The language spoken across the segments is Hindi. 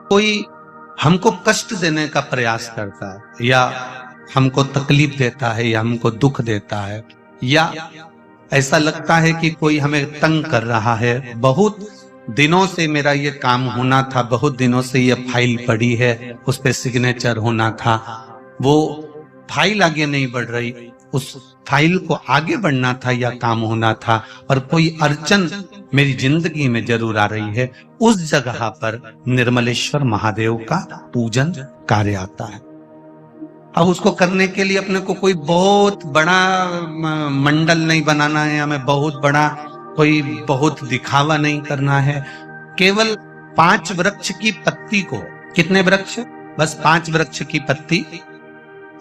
कोई हमको कष्ट देने का प्रयास करता है या हमको तकलीफ देता है या हमको दुख देता है या ऐसा लगता है कि कोई हमें तंग कर रहा है, बहुत दिनों से मेरा ये काम होना था, बहुत दिनों से ये फाइल पड़ी है, उस पे सिग्नेचर होना था, वो फाइल आगे नहीं बढ़ रही, उस फाइल को आगे बढ़ना था या काम होना था, और कोई अड़चन मेरी जिंदगी में जरूर आ रही है, उस जगह पर निर्मलेश्वर महादेव का पूजन कार्य आता है। अब उसको करने के लिए अपने को कोई बहुत बड़ा मंडल नहीं बनाना है, हमें बहुत बड़ा कोई बहुत दिखावा नहीं करना है। केवल 5 वृक्ष की पत्ती को, कितने वृक्ष? बस 5 वृक्ष की पत्ती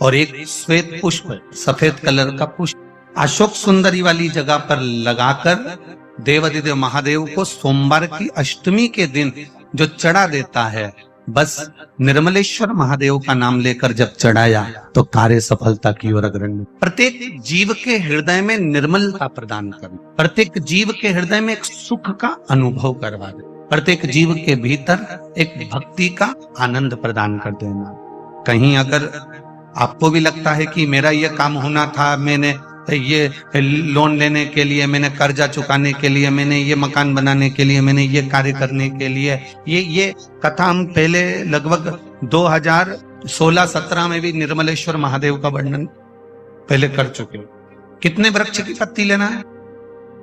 और एक श्वेत पुष्प, सफेद कलर का पुष्प अशोक सुंदरी वाली जगह पर लगाकर देवाधिदेव महादेव को सोमवार की अष्टमी के दिन जो चढ़ा देता है, बस निर्मलेश्वर महादेव का नाम लेकर जब चढ़ाया तो कार्य सफलता की ओर अग्रणी। प्रत्येक जीव के हृदय में निर्मलता प्रदान करना, प्रत्येक जीव के हृदय में एक सुख का अनुभव करवा दे, प्रत्येक जीव के भीतर एक भक्ति का आनंद प्रदान कर देना। कहीं अगर आपको भी लगता है कि मेरा ये काम होना था, मैंने ये लोन लेने के लिए, मैंने कर्जा चुकाने के लिए, मैंने ये मकान बनाने के लिए, मैंने ये कार्य करने के लिए, ये कथा हम पहले लगभग 2016-17 में भी निर्मलेश्वर महादेव का वर्णन पहले कर चुके। कितने वृक्ष की पत्ती लेना है?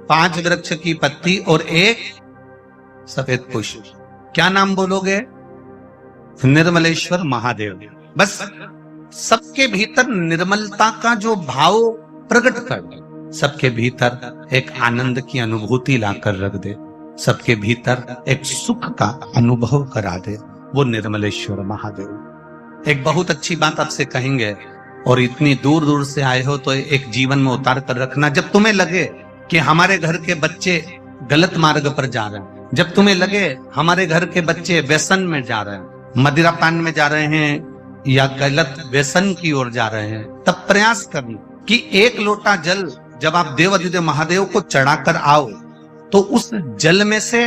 5 वृक्ष की पत्ती और एक सफेद पुष्प। क्या नाम बोलोगे? निर्मलेश्वर महादेव। बस सबके भीतर निर्मलता का जो भाव प्रकट कर दे, सबके भीतर एक आनंद की अनुभूति लाकर रख दे, सबके भीतर एक सुख का अनुभव करा दे, वो निर्मलेश्वर महादेव। एक बहुत अच्छी बात आपसे कहेंगे, और इतनी दूर दूर से आए हो तो एक जीवन में उतार कर रखना। जब तुम्हें लगे कि हमारे घर के बच्चे गलत मार्ग पर जा रहे हैं, जब तुम्हें लगे हमारे घर के बच्चे व्यसन में जा रहे हैं, मदिरा पान में जा रहे हैं या गलत व्यसन की ओर जा रहे हैं, तब प्रयास करना कि एक लोटा जल जब आप देवाधिदेव महादेव को चढ़ाकर आओ तो उस जल में से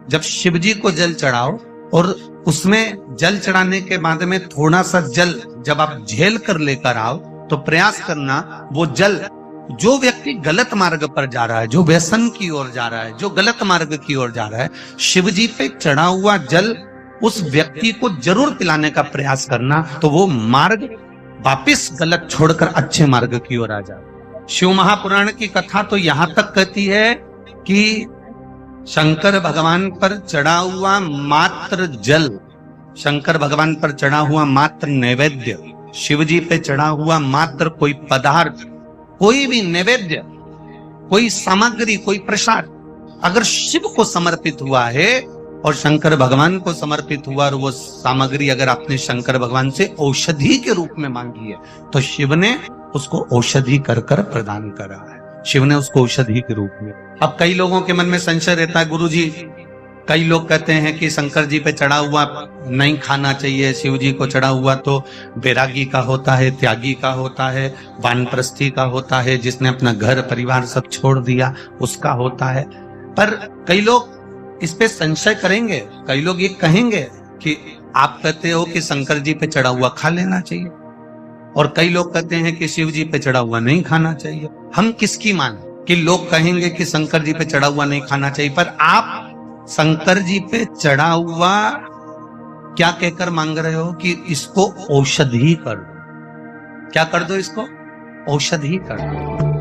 जब शिव जी को जल चढ़ाओ और उसमें जल चढ़ाने के बाद में थोड़ा सा जल जब आप झेल कर लेकर आओ, तो प्रयास करना वो जल, जो व्यक्ति गलत मार्ग पर जा रहा है, जो व्यसन की ओर जा रहा है, जो गलत मार्ग की ओर जा रहा है, शिव जी पे चढ़ा हुआ जल उस व्यक्ति को जरूर पिलाने का प्रयास करना, तो वो मार्ग वापिस गलत छोड़कर अच्छे मार्ग की ओर आ जाए। शिव महापुराण की कथा तो यहां तक कहती है कि शंकर भगवान पर चढ़ा हुआ मात्र जल, शंकर भगवान पर चढ़ा हुआ मात्र नैवेद्य, शिव जी पे चढ़ा हुआ मात्र कोई पदार्थ, कोई भी नैवेद्य, कोई सामग्री, कोई प्रसाद अगर शिव को समर्पित हुआ है और शंकर भगवान को समर्पित हुआ, और वो सामग्री अगर आपने शंकर भगवान से औषधि के रूप में मांगी है, तो शिव ने उसको औषधि कर कर प्रदान करा है, शिव ने उसको औषधि के रूप में। अब कई लोगों के मन में संशय रहता है, गुरुजी, कई लोग कहते हैं कि शंकर जी पे चढ़ा हुआ नहीं खाना चाहिए, शिव जी को चढ़ा हुआ तो बैरागी का होता है, त्यागी का होता है, वानप्रस्थी का होता है, जिसने अपना घर परिवार सब छोड़ दिया उसका होता है। पर कई लोग इस पे संशय करेंगे, कई लोग ये कहेंगे कि आप कहते हो कि शंकर जी पे चढ़ा हुआ खा लेना चाहिए, और कई लोग कहते हैं कि शिव जी पे चढ़ा हुआ नहीं खाना चाहिए। हम किसकी माने कि लोग कहेंगे कि शंकर जी पे चढ़ा हुआ नहीं खाना चाहिए, पर आप शंकर जी पे चढ़ा हुआ क्या कहकर मांग रहे हो कि इसको औषधि कर दो। क्या कर दो? इसको औषधि कर दो।